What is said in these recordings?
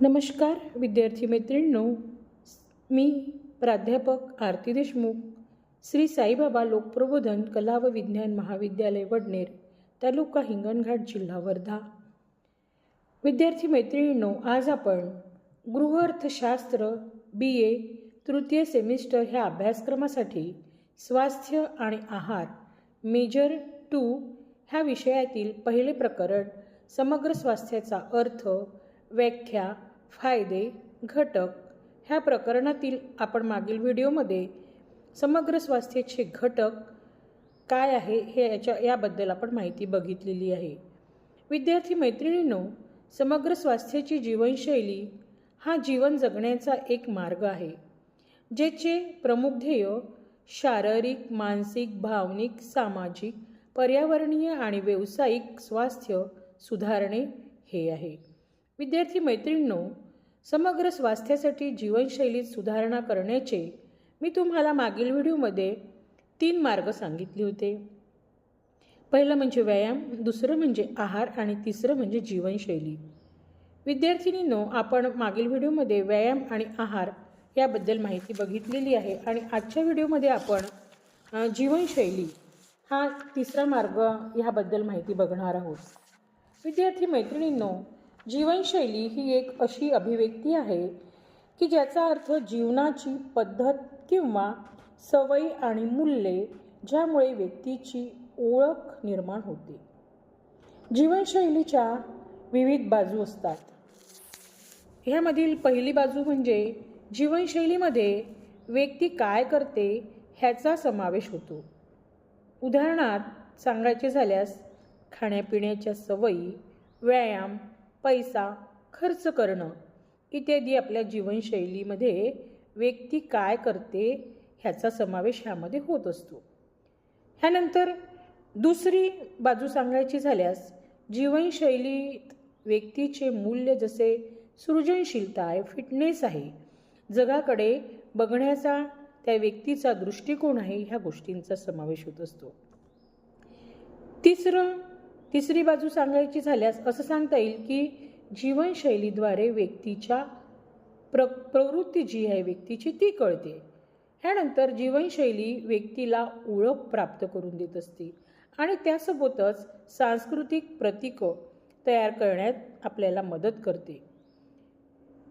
नमस्कार विद्यार्थी मैत्रिणींनो, मी प्राध्यापक आरती देशमुख, श्री साईबाबा लोकप्रबोधन कला व विज्ञान महाविद्यालय वडनेर, तालुका हिंगणघाट, जिल्हा वर्धा. विद्यार्थी मैत्रिणींनो, आज आपण गृहअर्थशास्त्र BA तृतीय सेमिस्टर ह्या अभ्यासक्रमासाठी स्वास्थ्य आणि आहार मेजर 2 ह्या विषयातील पहिले प्रकरण समग्र स्वास्थ्याचा अर्थ, व्याख्या, फायदे, घटक ह्या प्रकरणातील आपण मागील व्हिडिओमध्ये समग्र स्वास्थ्याचे घटक काय आहे हे याबद्दल आपण माहिती बघितलेली आहे. विद्यार्थी मैत्रिणींनो, समग्र स्वास्थ्याची जीवनशैली हा जीवन जगण्याचा एक मार्ग आहे, ज्याचे प्रमुख ध्येय शारीरिक, मानसिक, भावनिक, सामाजिक, पर्यावरणीय आणि व्यावसायिक स्वास्थ्य सुधारणे हे आहे. विद्यार्थी मैत्रिणींनो, समग्र स्वास्थ्यासाठी जीवनशैलीत सुधारणा करण्याचे मी तुम्हाला मागील व्हिडिओमध्ये 3 मार्ग सांगितले होते. पहिलं म्हणजे व्यायाम, दुसरं म्हणजे आहार आणि तिसरं म्हणजे जीवनशैली. विद्यार्थिनींनो, आपण मागील व्हिडिओमध्ये व्यायाम आणि आहार याबद्दल माहिती बघितलेली आहे आणि आजच्या व्हिडिओमध्ये आपण जीवनशैली हा तिसरा मार्ग ह्याबद्दल माहिती बघणार आहोत. विद्यार्थी मैत्रिणींनो, जीवनशैली ही एक अशी अभिव्यक्ती आहे की ज्याचा अर्थ जीवनाची पद्धत किंवा सवयी आणि मूल्ये ज्यामुळे व्यक्तीची ओळख निर्माण होते. जीवनशैलीच्या विविध बाजू असतात. ह्यामधील पहिली बाजू म्हणजे जीवनशैलीमध्ये व्यक्ती काय करते ह्याचा समावेश होतो. उदाहरणार्थ सांगायचे झाल्यास खाण्यापिण्याच्या सवयी, व्यायाम, पैसा खर्च करणं इत्यादी आपल्या जीवनशैलीमध्ये व्यक्ती काय करते ह्याचा समावेश ह्यामध्ये होत असतो. ह्यानंतर दुसरी बाजू सांगायची झाल्यास जीवनशैलीत व्यक्तीचे मूल्य जसे सृजनशीलता आहे, फिटनेस आहे, जगाकडे बघण्याचा त्या व्यक्तीचा दृष्टिकोन आहे, ह्या गोष्टींचा समावेश होत असतो. तिसरी बाजू सांगायची झाल्यास असं सांगता येईल की जीवनशैलीद्वारे व्यक्तीच्या प्रवृत्ती जी आहे व्यक्तीची ती कळते. ह्यानंतर जीवनशैली व्यक्तीला ओळख प्राप्त करून देत असते आणि त्यासोबतच सांस्कृतिक प्रतीकं तयार करण्यात आपल्याला मदत करते.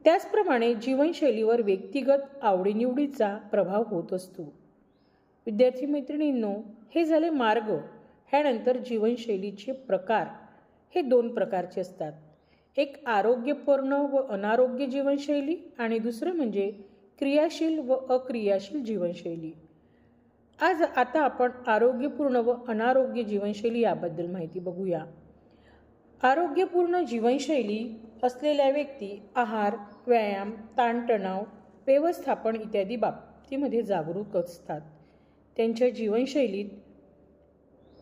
त्याचप्रमाणे जीवनशैलीवर व्यक्तिगत आवडीनिवडीचा प्रभाव होत असतो. विद्यार्थी मैत्रिणींनो, हे झाले मार्ग. ह्यानंतर जीवनशैलीचे प्रकार हे 2 प्रकारचे असतात. एक आरोग्यपूर्ण व अनारोग्य जीवनशैली आणि दुसरं म्हणजे क्रियाशील व अक्रियाशील जीवनशैली. आता आपण आरोग्यपूर्ण व अनारोग्य जीवनशैली याबद्दल माहिती बघूया. आरोग्यपूर्ण जीवनशैली असलेल्या व्यक्ती आहार, व्यायाम, ताणतणाव व्यवस्थापन इत्यादी बाबतीमध्ये जागरूक असतात. त्यांच्या जीवनशैलीत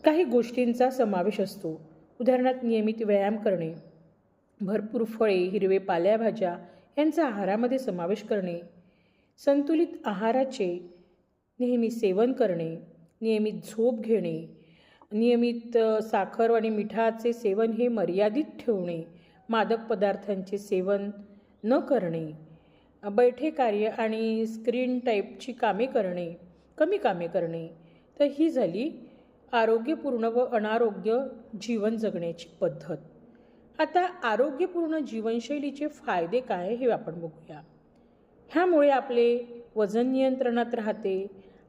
काही गोष्टींचा समावेश असतो. उदाहरणार्थ नियमित व्यायाम करणे, भरपूर फळे, हिरवे पालेभाज्या यांचा आहारामध्ये समावेश करणे, संतुलित आहाराचे नेहमी सेवन करणे, नियमित झोप घेणे, नियमित साखर आणि मिठाचे सेवन हे मर्यादित ठेवणे, मादक पदार्थांचे सेवन न करणे, बैठे कार्य आणि स्क्रीन टाईपची कमी कामे करणे. तर ही झाली आरोग्यपूर्ण व अनारोग्य जीवन जगण्याची पद्धत. आता आरोग्यपूर्ण जीवनशैलीचे फायदे काय हे आपण बघूया. ह्यामुळे आपले वजन नियंत्रणात राहते,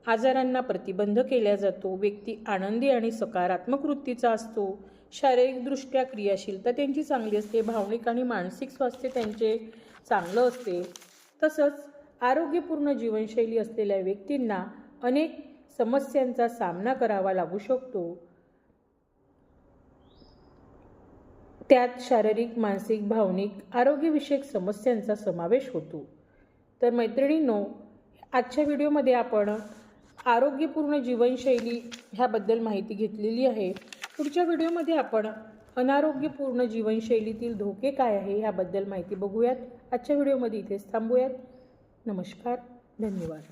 आजारांना प्रतिबंध केला जातो, व्यक्ती आनंदी आणि सकारात्मक वृत्तीचा असतो, शारीरिकदृष्ट्या क्रियाशीलता त्यांची चांगली असते, भावनिक आणि मानसिक स्वास्थ्य त्यांचे चांगलं असते. तसंच आरोग्यपूर्ण जीवनशैली असलेल्या व्यक्तींना अनेक समस्यांचा सामना करावा लागू शकतो. त्यात शारीरिक, मानसिक, भावनिक आरोग्यविषयक समस्यांचा समावेश होतो. तर मैत्रिणींनो, आजच्या व्हिडिओमध्ये आपण आरोग्यपूर्ण जीवनशैली ह्याबद्दल माहिती घेतलेली आहे. पुढच्या व्हिडिओमध्ये आपण अनारोग्यपूर्ण जीवनशैलीतील धोके काय आहे ह्याबद्दल माहिती बघूयात. आजच्या व्हिडिओमध्ये इथेच थांबूयात. नमस्कार, धन्यवाद.